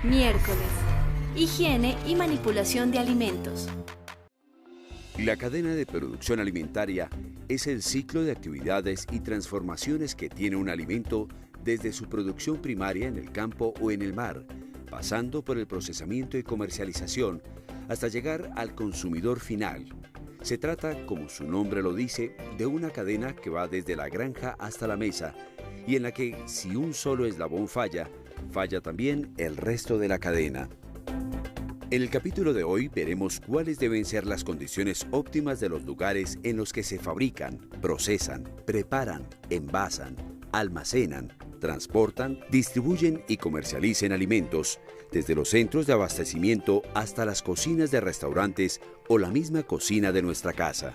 Miércoles. Higiene y manipulación de alimentos. La cadena de producción alimentaria es el ciclo de actividades y transformaciones que tiene un alimento desde su producción primaria en el campo o en el mar, pasando por el procesamiento y comercialización, hasta llegar al consumidor final. Se trata, como su nombre lo dice, de una cadena que va desde la granja hasta la mesa y en la que si un solo eslabón falla, falla también el resto de la cadena. En el capítulo de hoy veremos cuáles deben ser las condiciones óptimas de los lugares en los que se fabrican, procesan, preparan, envasan, almacenan, transportan, distribuyen y comercialicen alimentos, desde los centros de abastecimiento hasta las cocinas de restaurantes o la misma cocina de nuestra casa.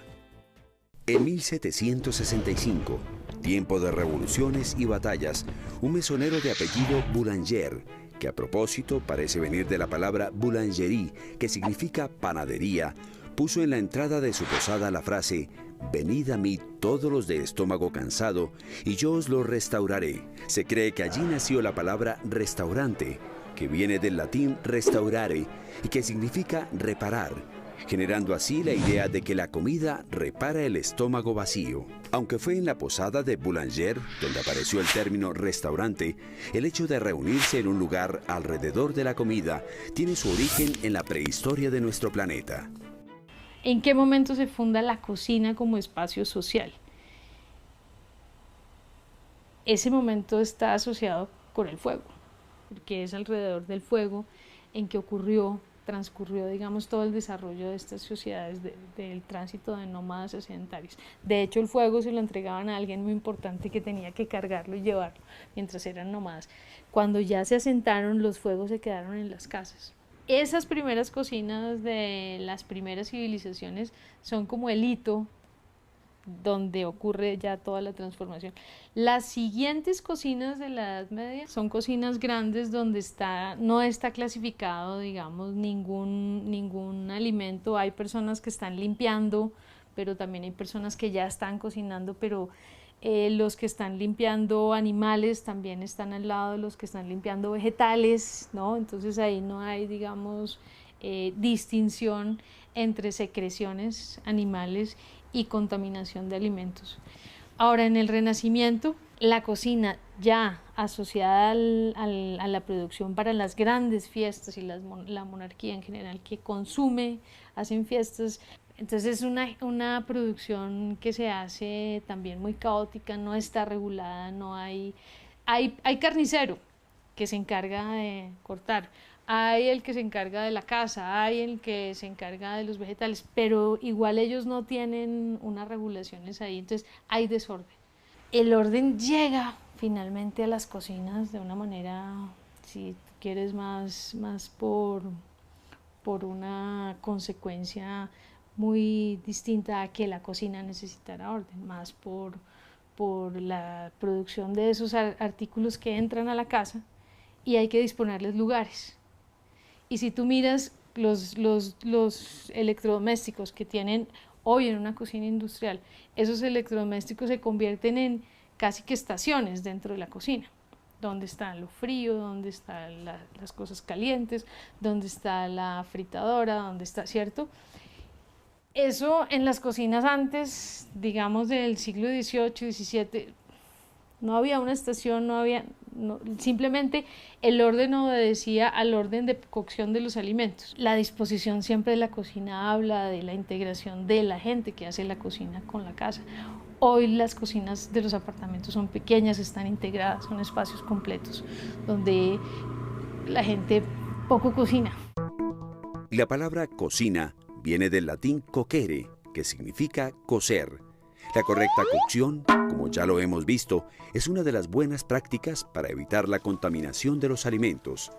En 1765, tiempo de revoluciones y batallas, un mesonero de apellido Boulanger, que a propósito parece venir de la palabra boulangerie, que significa panadería, puso en la entrada de su posada la frase: «Venid a mí todos los de estómago cansado, y yo os lo restauraré». Se cree que allí nació la palabra restaurante, que viene del latín restaurare, y que significa reparar, generando así la idea de que la comida repara el estómago vacío. Aunque fue en la posada de Boulanger donde apareció el término restaurante, el hecho de reunirse en un lugar alrededor de la comida tiene su origen en la prehistoria de nuestro planeta. ¿En qué momento se funda la cocina como espacio social? Ese momento está asociado con el fuego, porque es alrededor del fuego en que transcurrió, digamos, todo el desarrollo de estas sociedades del tránsito de nómadas a sedentarios. De hecho, el fuego se lo entregaban a alguien muy importante que tenía que cargarlo y llevarlo mientras eran nómadas. Cuando ya se asentaron, los fuegos se quedaron en las casas. Esas primeras cocinas de las primeras civilizaciones son como el hito donde ocurre ya toda la transformación. Las siguientes cocinas de la Edad Media son cocinas grandes donde no está clasificado, digamos, ningún alimento. Hay personas que están limpiando, pero también hay personas que ya están cocinando, pero los que están limpiando animales también están al lado de los que están limpiando vegetales, ¿no? Entonces ahí no hay, digamos, distinción entre secreciones animales y contaminación de alimentos. Ahora, en el Renacimiento, la cocina ya asociada a la producción para las grandes fiestas y la monarquía en general que hacen fiestas. Entonces es una producción que se hace también muy caótica, no está regulada, hay carnicero que se encarga de cortar, hay el que se encarga de la casa, hay el que se encarga de los vegetales, pero igual ellos no tienen unas regulaciones ahí, entonces hay desorden. El orden llega finalmente a las cocinas de una manera, si quieres, más por una consecuencia muy distinta a que la cocina necesitara orden, más por la producción de esos artículos que entran a la casa y hay que disponerles lugares. Y si tú miras los electrodomésticos que tienen hoy en una cocina industrial, esos electrodomésticos se convierten en casi que estaciones dentro de la cocina, donde está lo frío, donde están las cosas calientes, donde está la fritadora, donde está, ¿cierto? Eso en las cocinas antes, digamos del siglo XVIII, XVII, no había una estación, simplemente el orden obedecía al orden de cocción de los alimentos. La disposición siempre de la cocina habla de la integración de la gente que hace la cocina con la casa. Hoy las cocinas de los apartamentos son pequeñas, están integradas, son espacios completos donde la gente poco cocina. La palabra cocina viene del latín cocere, que significa cocer. La correcta cocción, como ya lo hemos visto, es una de las buenas prácticas para evitar la contaminación de los alimentos.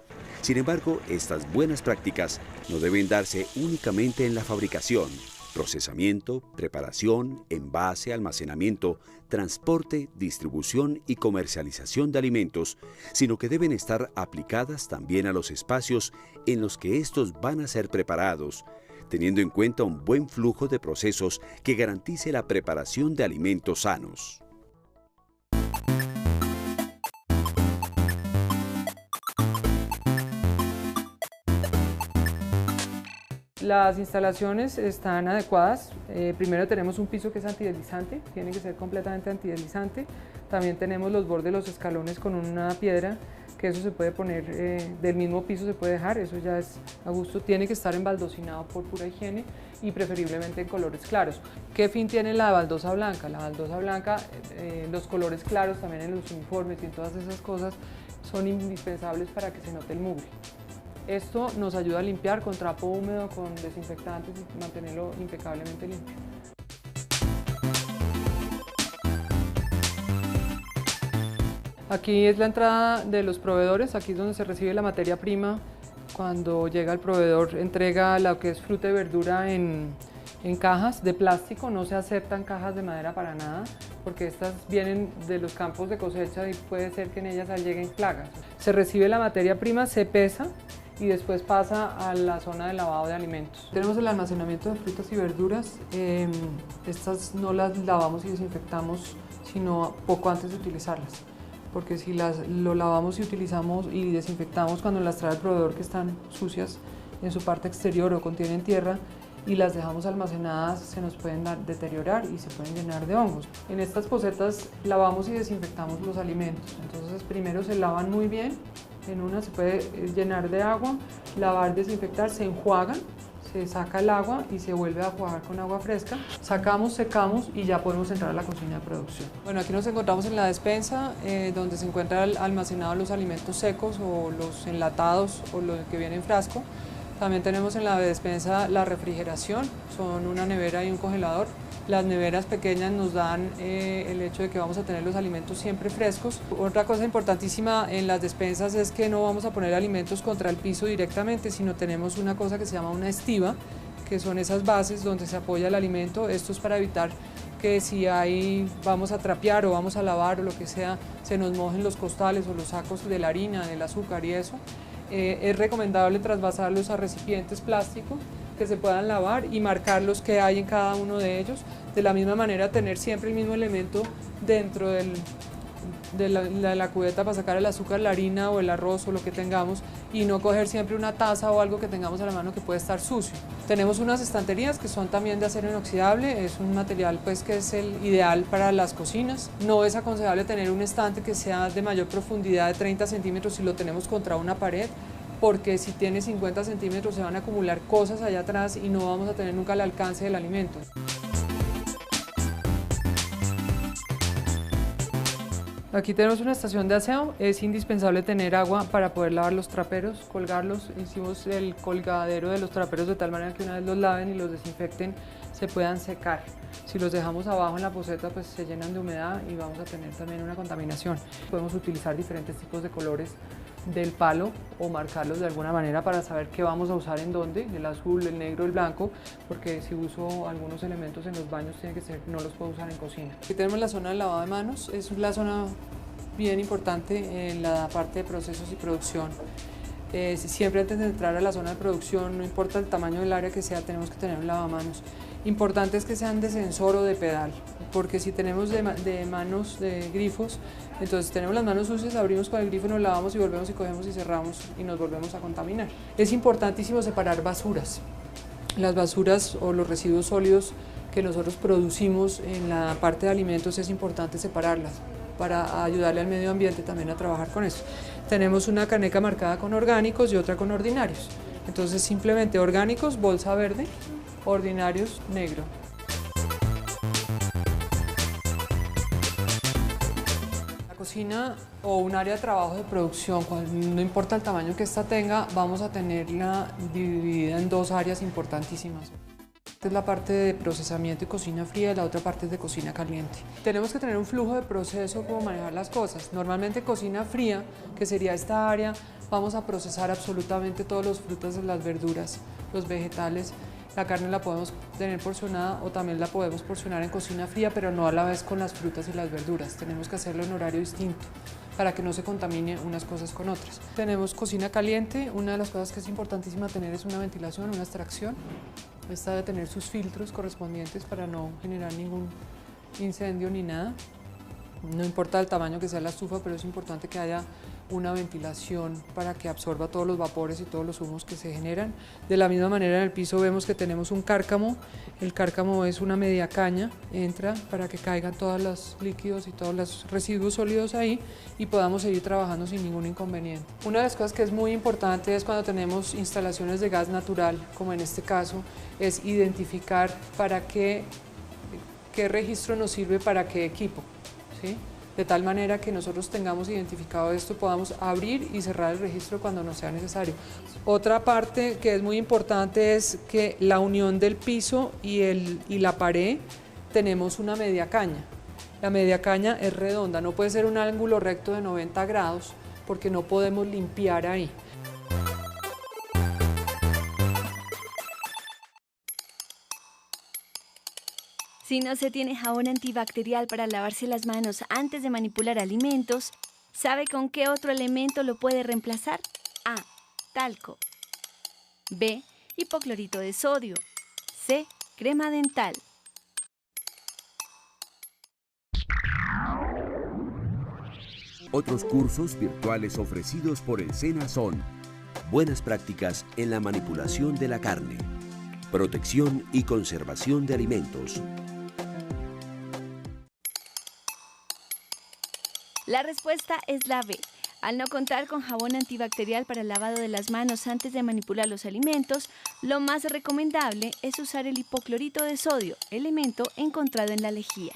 Sin embargo, estas buenas prácticas no deben darse únicamente en la fabricación, procesamiento, preparación, envase, almacenamiento, transporte, distribución y comercialización de alimentos, sino que deben estar aplicadas también a los espacios en los que estos van a ser preparados, teniendo en cuenta un buen flujo de procesos que garantice la preparación de alimentos sanos. Las instalaciones están adecuadas. Primero tenemos un piso que es antideslizante, tiene que ser completamente antideslizante. También tenemos los bordes de los escalones con una piedra, que eso se puede poner, del mismo piso se puede dejar, eso ya es a gusto. Tiene que estar embaldosinado por pura higiene y preferiblemente en colores claros. ¿Qué fin tiene la baldosa blanca? La baldosa blanca, los colores claros también en los uniformes y en todas esas cosas son indispensables para que se note el mugre. Esto nos ayuda a limpiar con trapo húmedo, con desinfectantes y mantenerlo impecablemente limpio. Aquí es la entrada de los proveedores, aquí es donde se recibe la materia prima. Cuando llega el proveedor entrega lo que es fruta y verdura en cajas de plástico, no se aceptan cajas de madera para nada, porque estas vienen de los campos de cosecha y puede ser que en ellas lleguen plagas. Se recibe la materia prima, se pesa y después pasa a la zona de lavado de alimentos. Tenemos el almacenamiento de frutas y verduras. Estas no las lavamos y desinfectamos sino poco antes de utilizarlas, porque si lo lavamos y utilizamos y desinfectamos cuando las trae el proveedor, que están sucias en su parte exterior o contienen tierra, y las dejamos almacenadas, se nos pueden deteriorar y se pueden llenar de hongos. En estas posetas lavamos y desinfectamos los alimentos. Entonces primero se lavan muy bien, en una se puede llenar de agua, lavar, desinfectar, se enjuagan, se saca el agua y se vuelve a enjuagar con agua fresca. Sacamos, secamos y ya podemos entrar a la cocina de producción. Bueno, aquí nos encontramos en la despensa, donde se encuentran almacenados los alimentos secos o los enlatados o los que vienen en frasco. También tenemos en la despensa la refrigeración, son una nevera y un congelador. Las neveras pequeñas nos dan el hecho de que vamos a tener los alimentos siempre frescos. Otra cosa importantísima en las despensas es que no vamos a poner alimentos contra el piso directamente, sino tenemos una cosa que se llama una estiba, que son esas bases donde se apoya el alimento. Esto es para evitar que si vamos a trapear o vamos a lavar o lo que sea, se nos mojen los costales o los sacos de la harina, del azúcar y eso. Es recomendable trasvasarlos a recipientes plásticos que se puedan lavar y marcar los que hay en cada uno de ellos. De la misma manera, tener siempre el mismo elemento dentro de la cubeta para sacar el azúcar, la harina o el arroz o lo que tengamos, y no coger siempre una taza o algo que tengamos a la mano que puede estar sucio. Tenemos unas estanterías que son también de acero inoxidable, es un material pues que es el ideal para las cocinas. No es aconsejable tener un estante que sea de mayor profundidad de 30 centímetros si lo tenemos contra una pared, porque si tiene 50 centímetros se van a acumular cosas allá atrás y no vamos a tener nunca el alcance del alimento. Aquí tenemos una estación de aseo, es indispensable tener agua para poder lavar los traperos, colgarlos. Hicimos el colgadero de los traperos de tal manera que una vez los laven y los desinfecten se puedan secar. Si los dejamos abajo en la poceta pues se llenan de humedad y vamos a tener también una contaminación. Podemos utilizar diferentes tipos de colores del palo o marcarlos de alguna manera para saber qué vamos a usar en dónde, el azul, el negro, el blanco, porque si uso algunos elementos en los baños tiene que ser, no los puedo usar en cocina. Aquí tenemos la zona del lavado de manos, es la zona bien importante en la parte de procesos y producción. Siempre antes de entrar a la zona de producción, no importa el tamaño del área que sea, tenemos que tener un lavamanos. Importante es que sean de sensor o de pedal, porque si tenemos de manos, de grifos, entonces tenemos las manos sucias, abrimos con el grifo, nos lavamos y volvemos y cogemos y cerramos y nos volvemos a contaminar. Es importantísimo separar basuras. Las basuras o los residuos sólidos que nosotros producimos en la parte de alimentos es importante separarlas para ayudarle al medio ambiente también a trabajar con eso. Tenemos una caneca marcada con orgánicos y otra con ordinarios. Entonces simplemente orgánicos, bolsa verde, ordinarios, negro. La cocina o un área de trabajo de producción, no importa el tamaño que ésta tenga, vamos a tenerla dividida en dos áreas importantísimas. Esta es la parte de procesamiento y cocina fría y la otra parte es de cocina caliente. Tenemos que tener un flujo de proceso como manejar las cosas. Normalmente cocina fría, que sería esta área, vamos a procesar absolutamente todos los frutas, las verduras, los vegetales. La carne la podemos tener porcionada o también la podemos porcionar en cocina fría, pero no a la vez con las frutas y las verduras. Tenemos que hacerlo en horario distinto para que no se contamine unas cosas con otras. Tenemos cocina caliente. Una de las cosas que es importantísima tener es una ventilación, una extracción. Esta debe tener sus filtros correspondientes para no generar ningún incendio ni nada. No importa el tamaño que sea la estufa, pero es importante que haya una ventilación para que absorba todos los vapores y todos los humos que se generan. De la misma manera en el piso vemos que tenemos un cárcamo. El cárcamo es una media caña, entra para que caigan todos los líquidos y todos los residuos sólidos ahí y podamos seguir trabajando sin ningún inconveniente. Una de las cosas que es muy importante es cuando tenemos instalaciones de gas natural, como en este caso, es identificar para qué registro nos sirve para qué equipo, ¿sí? De tal manera que nosotros tengamos identificado esto, podamos abrir y cerrar el registro cuando nos sea necesario. Otra parte que es muy importante es que la unión del piso y la pared tenemos una media caña. La media caña es redonda, no puede ser un ángulo recto de 90 grados porque no podemos limpiar ahí. Si no se tiene jabón antibacterial para lavarse las manos antes de manipular alimentos, ¿sabe con qué otro elemento lo puede reemplazar? A. Talco. B. Hipoclorito de sodio. C. Crema dental. Otros cursos virtuales ofrecidos por el SENA son Buenas prácticas en la manipulación de la carne, Protección y conservación de alimentos. La respuesta es la B. Al no contar con jabón antibacterial para el lavado de las manos antes de manipular los alimentos, lo más recomendable es usar el hipoclorito de sodio, elemento encontrado en la lejía.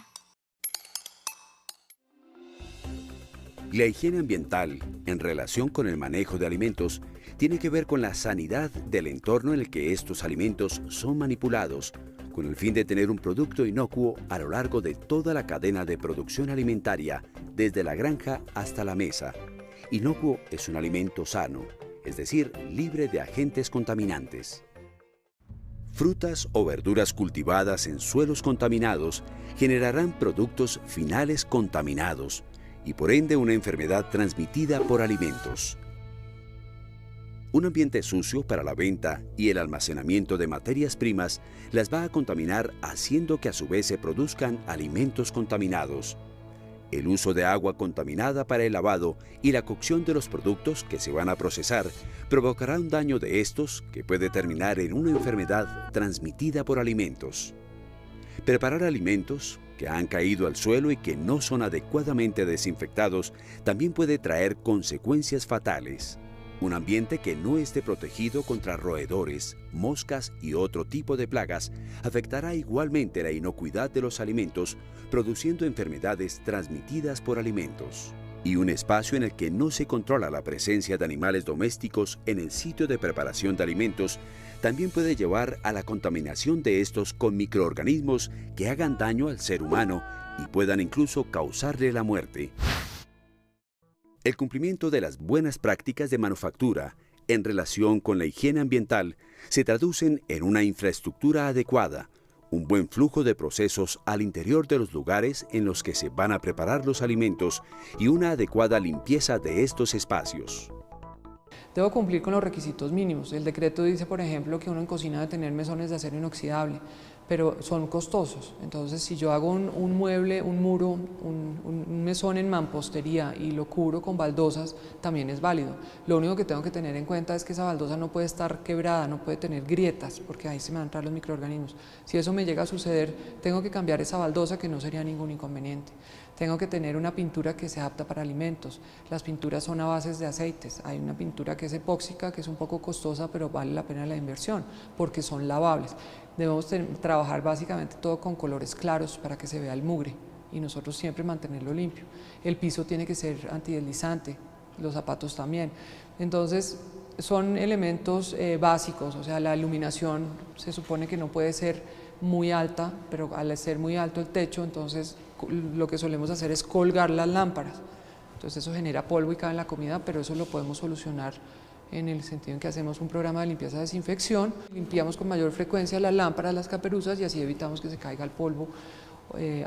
La higiene ambiental, en relación con el manejo de alimentos, tiene que ver con la sanidad del entorno en el que estos alimentos son manipulados, con el fin de tener un producto inocuo a lo largo de toda la cadena de producción alimentaria, desde la granja hasta la mesa. Inocuo es un alimento sano, es decir, libre de agentes contaminantes. Frutas o verduras cultivadas en suelos contaminados generarán productos finales contaminados y por ende una enfermedad transmitida por alimentos. Un ambiente sucio para la venta y el almacenamiento de materias primas las va a contaminar, haciendo que a su vez se produzcan alimentos contaminados. El uso de agua contaminada para el lavado y la cocción de los productos que se van a procesar provocará un daño de estos que puede terminar en una enfermedad transmitida por alimentos. Preparar alimentos que han caído al suelo y que no son adecuadamente desinfectados también puede traer consecuencias fatales. Un ambiente que no esté protegido contra roedores, moscas y otro tipo de plagas afectará igualmente la inocuidad de los alimentos, produciendo enfermedades transmitidas por alimentos. Y un espacio en el que no se controla la presencia de animales domésticos en el sitio de preparación de alimentos también puede llevar a la contaminación de estos con microorganismos que hagan daño al ser humano y puedan incluso causarle la muerte. El cumplimiento de las buenas prácticas de manufactura en relación con la higiene ambiental se traducen en una infraestructura adecuada, un buen flujo de procesos al interior de los lugares en los que se van a preparar los alimentos y una adecuada limpieza de estos espacios. Debo cumplir con los requisitos mínimos. El decreto dice, por ejemplo, que uno en cocina debe tener mesones de acero inoxidable, pero son costosos. Entonces, si yo hago un mueble, un muro, un mesón en mampostería y lo cubro con baldosas, también es válido. Lo único que tengo que tener en cuenta es que esa baldosa no puede estar quebrada, no puede tener grietas, porque ahí se me van a entrar los microorganismos. Si eso me llega a suceder, tengo que cambiar esa baldosa, que no sería ningún inconveniente. Tengo que tener una pintura que sea apta para alimentos. Las pinturas son a bases de aceites. Hay una pintura que es epóxica, que es un poco costosa, pero vale la pena la inversión, porque son lavables. Debemos trabajar básicamente todo con colores claros para que se vea el mugre y nosotros siempre mantenerlo limpio. El piso tiene que ser antideslizante, los zapatos también. Entonces, son elementos básicos, o sea, la iluminación se supone que no puede ser muy alta, pero al ser muy alto el techo, entonces lo que solemos hacer es colgar las lámparas. Entonces eso genera polvo y cae en la comida, pero eso lo podemos solucionar en el sentido en que hacemos un programa de limpieza-desinfección, limpiamos con mayor frecuencia las lámparas, las caperuzas, y así evitamos que se caiga el polvo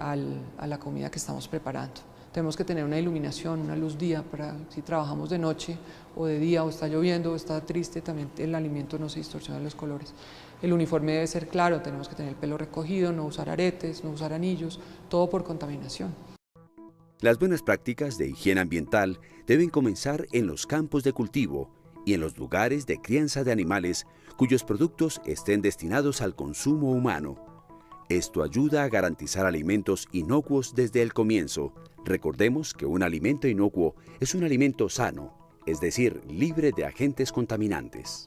a la comida que estamos preparando. Tenemos que tener una iluminación, una luz día, para si trabajamos de noche o de día, o está lloviendo o está triste, también el alimento no se distorsiona los colores. El uniforme debe ser claro, tenemos que tener el pelo recogido, no usar aretes, no usar anillos, todo por contaminación. Las buenas prácticas de higiene ambiental deben comenzar en los campos de cultivo y en los lugares de crianza de animales cuyos productos estén destinados al consumo humano. Esto ayuda a garantizar alimentos inocuos desde el comienzo. Recordemos que un alimento inocuo es un alimento sano, es decir, libre de agentes contaminantes.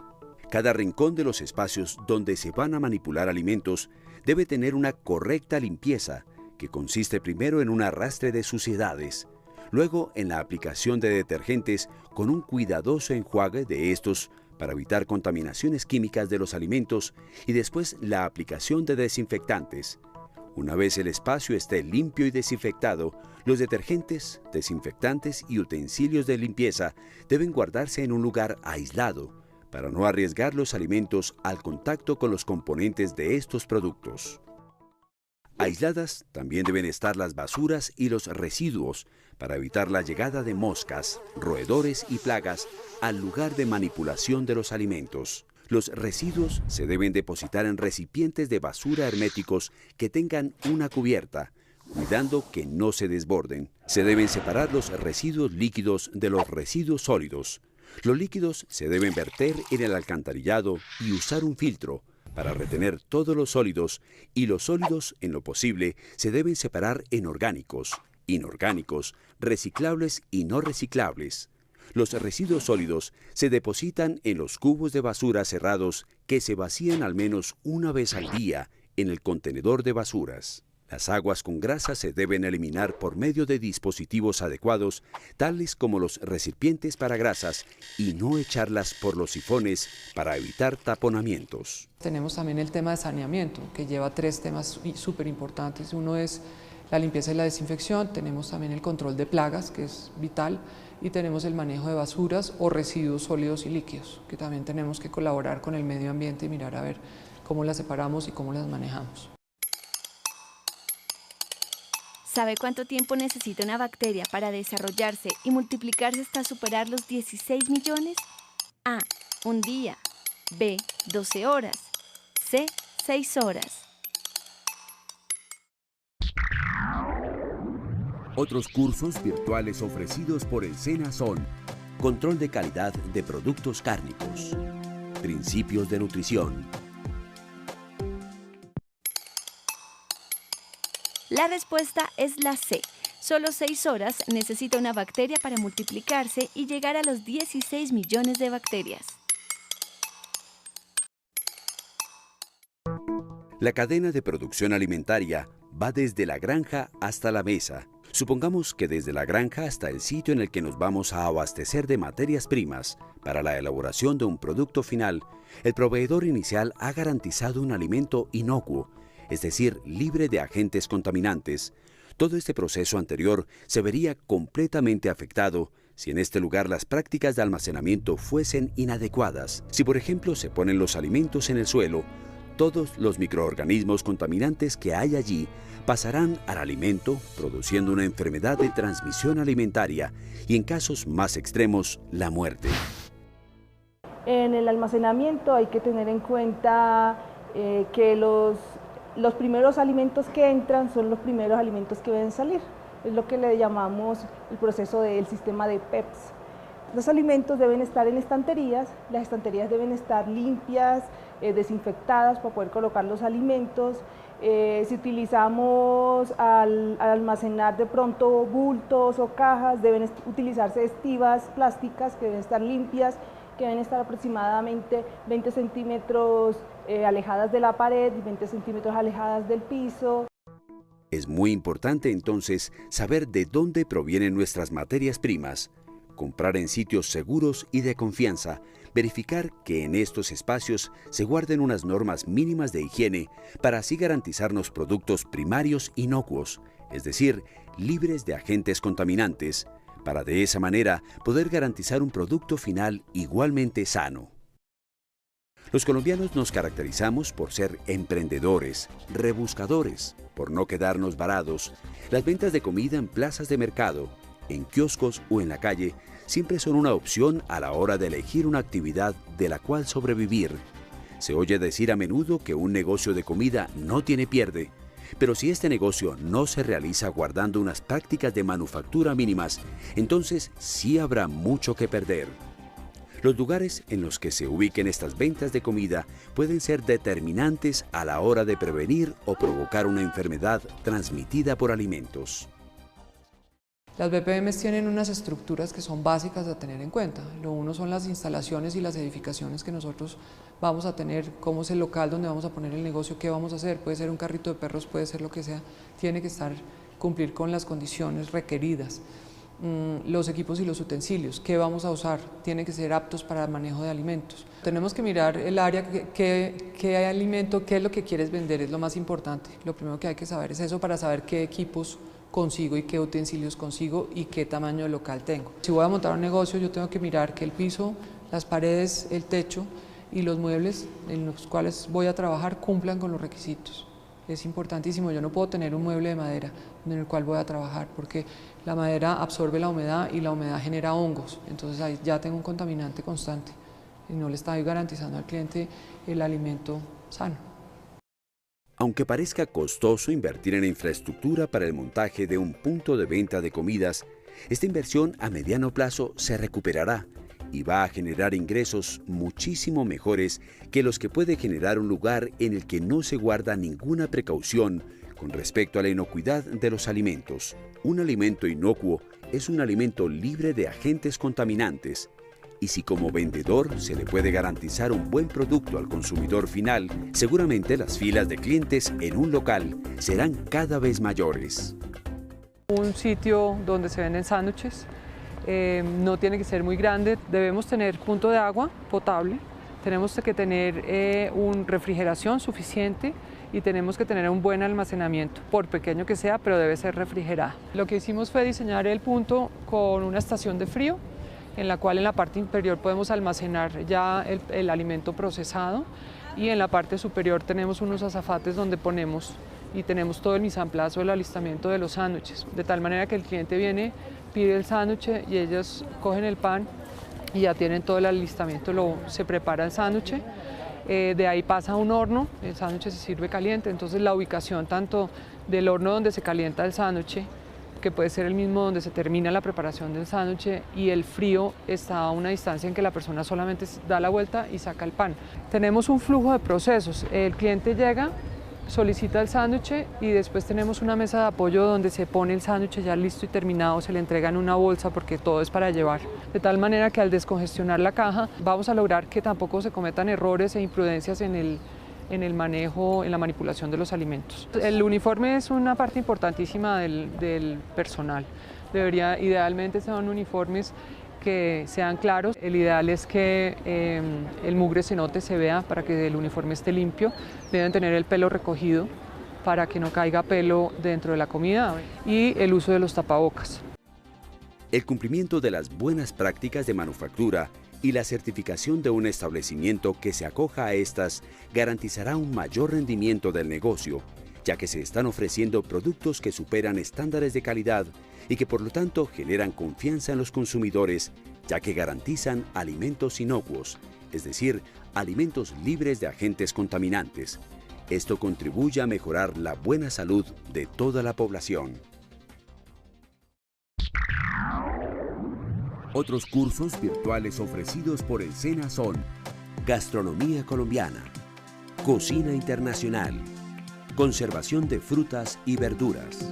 Cada rincón de los espacios donde se van a manipular alimentos debe tener una correcta limpieza, que consiste primero en un arrastre de suciedades, luego en la aplicación de detergentes con un cuidadoso enjuague de estos para evitar contaminaciones químicas de los alimentos y después la aplicación de desinfectantes. Una vez el espacio esté limpio y desinfectado, los detergentes, desinfectantes y utensilios de limpieza deben guardarse en un lugar aislado para no arriesgar los alimentos al contacto con los componentes de estos productos. Aisladas también deben estar las basuras y los residuos para evitar la llegada de moscas, roedores y plagas al lugar de manipulación de los alimentos. Los residuos se deben depositar en recipientes de basura herméticos que tengan una cubierta, cuidando que no se desborden. Se deben separar los residuos líquidos de los residuos sólidos. Los líquidos se deben verter en el alcantarillado y usar un filtro para retener todos los sólidos, y los sólidos, en lo posible, se deben separar en orgánicos, inorgánicos, reciclables y no reciclables. Los residuos sólidos se depositan en los cubos de basura cerrados que se vacían al menos una vez al día en el contenedor de basuras. Las aguas con grasa se deben eliminar por medio de dispositivos adecuados, tales como los recipientes para grasas, y no echarlas por los sifones para evitar taponamientos. Tenemos también el tema de saneamiento, que lleva 3 temas súper importantes. Uno es la limpieza y la desinfección, tenemos también el control de plagas, que es vital, y tenemos el manejo de basuras o residuos sólidos y líquidos, que también tenemos que colaborar con el medio ambiente y mirar a ver cómo las separamos y cómo las manejamos. ¿Sabe cuánto tiempo necesita una bacteria para desarrollarse y multiplicarse hasta superar los 16 millones? A. Un día. B. 12 horas. C. 6 horas. Otros cursos virtuales ofrecidos por el SENA son: control de calidad de productos cárnicos, principios de nutrición. La respuesta es la C. Solo 6 horas necesita una bacteria para multiplicarse y llegar a los 16 millones de bacterias. La cadena de producción alimentaria va desde la granja hasta la mesa. Supongamos que desde la granja hasta el sitio en el que nos vamos a abastecer de materias primas para la elaboración de un producto final, el proveedor inicial ha garantizado un alimento inocuo, es decir, libre de agentes contaminantes. Todo este proceso anterior se vería completamente afectado si en este lugar las prácticas de almacenamiento fuesen inadecuadas. Si, por ejemplo, se ponen los alimentos en el suelo, todos los microorganismos contaminantes que hay allí pasarán al alimento, produciendo una enfermedad de transmisión alimentaria y, en casos más extremos, la muerte. En el almacenamiento hay que tener en cuenta que los primeros alimentos que entran son los primeros alimentos que deben salir. Es lo que le llamamos el proceso del sistema de PEPS. Los alimentos deben estar en estanterías, las estanterías deben estar limpias, desinfectadas para poder colocar los alimentos. Si utilizamos al almacenar de pronto bultos o cajas, deben utilizarse estivas plásticas que deben estar limpias, que deben estar aproximadamente 20 centímetros alejadas de la pared y 20 centímetros alejadas del piso. Es muy importante entonces saber de dónde provienen nuestras materias primas, comprar en sitios seguros y de confianza, verificar que en estos espacios se guarden unas normas mínimas de higiene para así garantizarnos productos primarios inocuos, es decir, libres de agentes contaminantes, para de esa manera poder garantizar un producto final igualmente sano. Los colombianos nos caracterizamos por ser emprendedores, rebuscadores, por no quedarnos varados. Las ventas de comida en plazas de mercado, en kioscos o en la calle siempre son una opción a la hora de elegir una actividad de la cual sobrevivir. Se oye decir a menudo que un negocio de comida no tiene pierde, Pero si este negocio no se realiza guardando unas prácticas de manufactura mínimas, entonces sí habrá mucho que perder. Los lugares en los que se ubiquen estas ventas de comida pueden ser determinantes a la hora de prevenir o provocar una enfermedad transmitida por alimentos. Las BPMs tienen unas estructuras que son básicas a tener en cuenta. Lo uno son las instalaciones y las edificaciones que nosotros vamos a tener, cómo es el local donde vamos a poner el negocio, qué vamos a hacer, puede ser un carrito de perros, puede ser lo que sea, tiene que cumplir con las condiciones requeridas. Los equipos y los utensilios, qué vamos a usar, tienen que ser aptos para el manejo de alimentos. Tenemos que mirar el área, qué alimento, qué es lo que quieres vender, es lo más importante. Lo primero que hay que saber es eso para saber qué equipos consigo y qué utensilios consigo y qué tamaño de local tengo. Si voy a montar un negocio, yo tengo que mirar que el piso, las paredes, el techo y los muebles en los cuales voy a trabajar cumplan con los requisitos. Es importantísimo, yo no puedo tener un mueble de madera en el cual voy a trabajar porque la madera absorbe la humedad y la humedad genera hongos, entonces ahí ya tengo un contaminante constante y no le estoy garantizando al cliente el alimento sano. Aunque parezca costoso invertir en infraestructura para el montaje de un punto de venta de comidas, esta inversión a mediano plazo se recuperará y va a generar ingresos muchísimo mejores que los que puede generar un lugar en el que no se guarda ninguna precaución con respecto a la inocuidad de los alimentos. Un alimento inocuo es un alimento libre de agentes contaminantes. Y si como vendedor se le puede garantizar un buen producto al consumidor final, seguramente las filas de clientes en un local serán cada vez mayores. Un sitio donde se venden sándwiches no tiene que ser muy grande, debemos tener punto de agua potable, tenemos que tener una refrigeración suficiente y tenemos que tener un buen almacenamiento, por pequeño que sea, pero debe ser refrigerada. Lo que hicimos fue diseñar el punto con una estación de frío, en la cual en la parte inferior podemos almacenar ya el alimento procesado y en la parte superior tenemos unos azafates donde ponemos y tenemos todo el mise en place o el alistamiento de los sándwiches, de tal manera que el cliente viene, pide el sándwich y ellos cogen el pan y ya tienen todo el alistamiento, se prepara el sándwich, de ahí pasa a un horno, el sándwich se sirve caliente, entonces la ubicación tanto del horno donde se calienta el sándwich, que puede ser el mismo donde se termina la preparación del sándwich, y el frío está a una distancia en que la persona solamente da la vuelta y saca el pan. Tenemos un flujo de procesos, el cliente llega, solicita el sándwich y después tenemos una mesa de apoyo donde se pone el sándwich ya listo y terminado, se le entrega en una bolsa porque todo es para llevar. De tal manera que al descongestionar la caja vamos a lograr que tampoco se cometan errores e imprudencias en el manejo, en la manipulación de los alimentos. El uniforme es una parte importantísima del personal. Idealmente son uniformes que sean claros. El ideal es que el mugre se note, se vea, para que el uniforme esté limpio. Deben tener el pelo recogido para que no caiga pelo dentro de la comida y el uso de los tapabocas. El cumplimiento de las buenas prácticas de manufactura y la certificación de un establecimiento que se acoja a estas garantizará un mayor rendimiento del negocio, ya que se están ofreciendo productos que superan estándares de calidad y que por lo tanto generan confianza en los consumidores, ya que garantizan alimentos inocuos, es decir, alimentos libres de agentes contaminantes. Esto contribuye a mejorar la buena salud de toda la población. Otros cursos virtuales ofrecidos por el SENA son Gastronomía colombiana, Cocina internacional, Conservación de frutas y verduras,